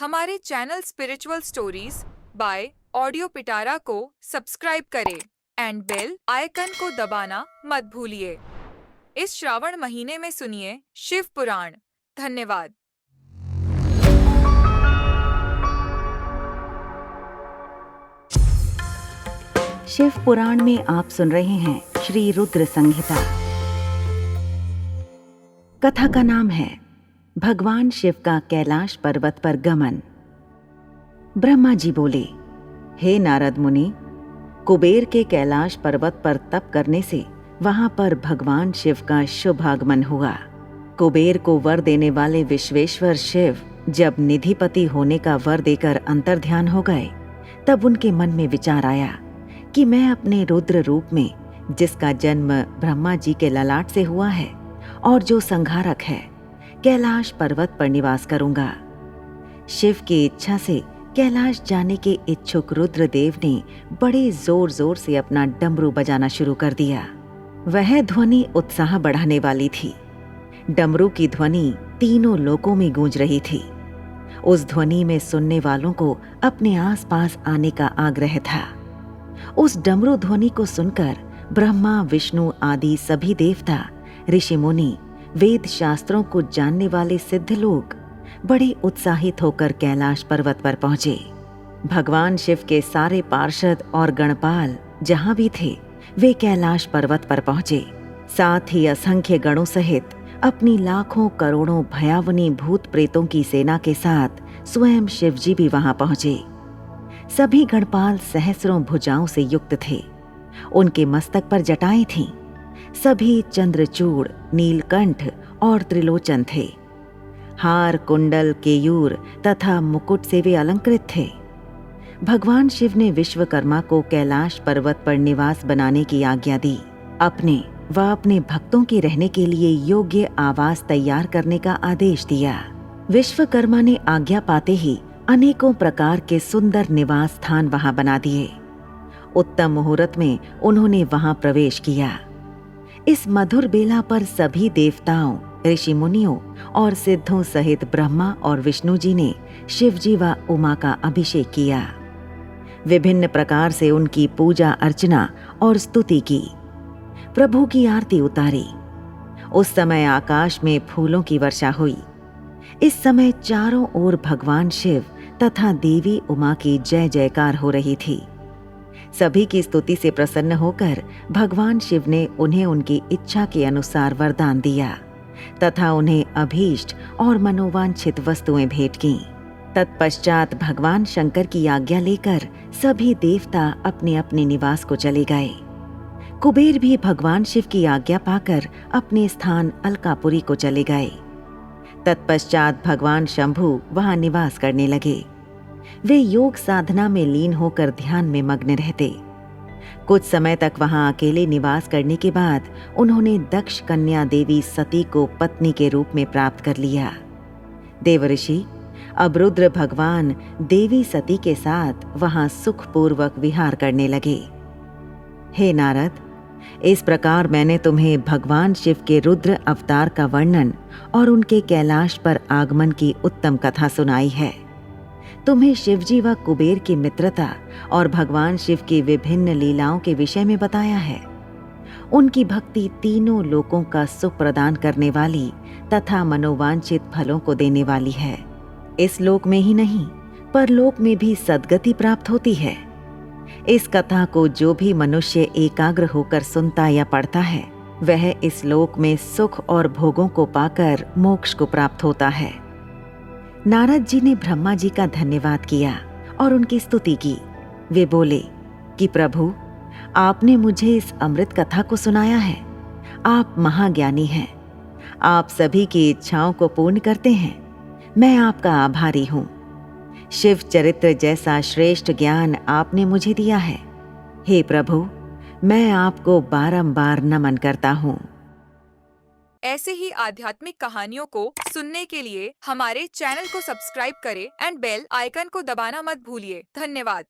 हमारे channel spiritual stories bye audio पिटारा को subscribe करें एंड बेल आइकन को दबाना मत भूलिए। इस श्रावण महीने में सुनिए शिव पुराण। धन्यवाद। शिव पुराण में आप सुन रहे हैं श्री रुद्र संहिता। कथा का नाम है भगवान शिव का कैलाश पर्वत पर गमन। ब्रह्मा जी बोले, हे नारद मुनि, कुबेर के कैलाश पर्वत पर तप करने से वहां पर भगवान शिव का शुभ आगमन हुआ। कुबेर को वर देने वाले विश्वेश्वर शिव जब निधिपति होने का वर देकर अंतर्ध्यान हो गए, तब उनके मन में विचार आया कि मैं अपने रुद्र रूप में, जिसका जन्म ब्रह्मा जी के ललाट से हुआ है और जो संहारक है, कैलाश पर्वत पर निवास करूंगा। शिव की इच्छा से कैलाश जाने के इच्छुक रुद्रदेव ने बड़े जोर जोर से अपना डमरू बजाना शुरू कर दिया। वह ध्वनि उत्साह बढ़ाने वाली थी। डमरू की ध्वनि तीनों लोकों में गूंज रही थी। उस ध्वनि में सुनने वालों को अपने आसपास आने का आग्रह था। उस डमरू ध्वनि को सुनकर ब्रह्मा, विष्णु आदि सभी देवता, ऋषि मुनि, वेद शास्त्रों को जानने वाले सिद्ध लोग बड़े उत्साहित होकर कैलाश पर्वत पर पहुंचे। भगवान शिव के सारे पार्षद और गणपाल जहां भी थे, वे कैलाश पर्वत पर पहुंचे। साथ ही असंख्य गणों सहित अपनी लाखों करोड़ों भयावनी भूत प्रेतों की सेना के साथ स्वयं शिव जी भी वहां पहुंचे। सभी गणपाल सहस्रों भुजाओं से युक्त थे। उनके मस्तक पर जटाएं थीं। सभी चंद्रचूड़, नीलकंठ और त्रिलोचन थे। हार, कुंडल, केयूर तथा मुकुट से वे अलंकृत थे। भगवान शिव ने विश्वकर्मा को कैलाश पर्वत पर निवास बनाने की आज्ञा दी। अपने व अपने भक्तों के रहने के लिए योग्य आवास तैयार करने का आदेश दिया। विश्वकर्मा ने आज्ञा पाते ही अनेकों प्रकार के सुंदर निवास स्थान वहां बना दिए। उत्तम मुहूर्त में उन्होंने वहां प्रवेश किया। इस मधुर बेला पर सभी देवताओं, ऋषि मुनियों और सिद्धों सहित ब्रह्मा और विष्णु जी ने शिव जी व उमा का अभिषेक किया। विभिन्न प्रकार से उनकी पूजा अर्चना और स्तुति की। प्रभु की आरती उतारी। उस समय आकाश में फूलों की वर्षा हुई। इस समय चारों ओर भगवान शिव तथा देवी उमा की जय जयकार हो रही थी। सभी की स्तुति से प्रसन्न होकर भगवान शिव ने उन्हें उनकी इच्छा के अनुसार वरदान दिया तथा उन्हें अभीष्ट और मनोवांछित वस्तुएं भेंट की। तत्पश्चात भगवान शंकर की आज्ञा लेकर सभी देवता अपने अपने निवास को चले गए। कुबेर भी भगवान शिव की आज्ञा पाकर अपने स्थान अलकापुरी को चले गए। तत्पश्चात भगवान शंभु वहां निवास करने लगे। वे योग साधना में लीन होकर ध्यान में मग्न रहते। कुछ समय तक वहां अकेले निवास करने के बाद उन्होंने दक्ष कन्या देवी सती को पत्नी के रूप में प्राप्त कर लिया। देवर्षि अब रुद्र भगवान देवी सती के साथ वहां सुखपूर्वक विहार करने लगे। हे नारद, इस प्रकार मैंने तुम्हें भगवान शिव के रुद्र अवतार का वर्णन और उनके कैलाश पर आगमन की उत्तम कथा सुनाई है। तुम्हें शिवजी व कुबेर की मित्रता और भगवान शिव की विभिन्न लीलाओं के विषय में बताया है। उनकी भक्ति तीनों लोकों का सुख प्रदान करने वाली तथा मनोवांछित फलों को देने वाली है। इस लोक में ही नहीं, परलोक में भी सद्गति प्राप्त होती है। इस कथा को जो भी मनुष्य एकाग्र होकर सुनता या पढ़ता है, वह इस लोक में सुख और भोगों को पाकर मोक्ष को प्राप्त होता है। नारद जी ने ब्रह्मा जी का धन्यवाद किया और उनकी स्तुति की। वे बोले कि प्रभु, आपने मुझे इस अमृत कथा को सुनाया है। आप महाज्ञानी हैं। आप सभी की इच्छाओं को पूर्ण करते हैं। मैं आपका आभारी हूँ। शिव चरित्र जैसा श्रेष्ठ ज्ञान आपने मुझे दिया है। हे प्रभु, मैं आपको बारंबार नमन करता हूँ। ऐसे ही आध्यात्मिक कहानियों को सुनने के लिए हमारे चैनल को सब्सक्राइब करें एंड बेल आइकन को दबाना मत भूलिए। धन्यवाद।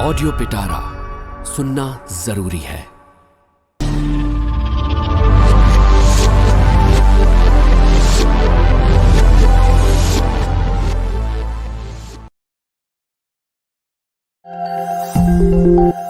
ऑडियो पिटारा सुनना जरूरी है। है।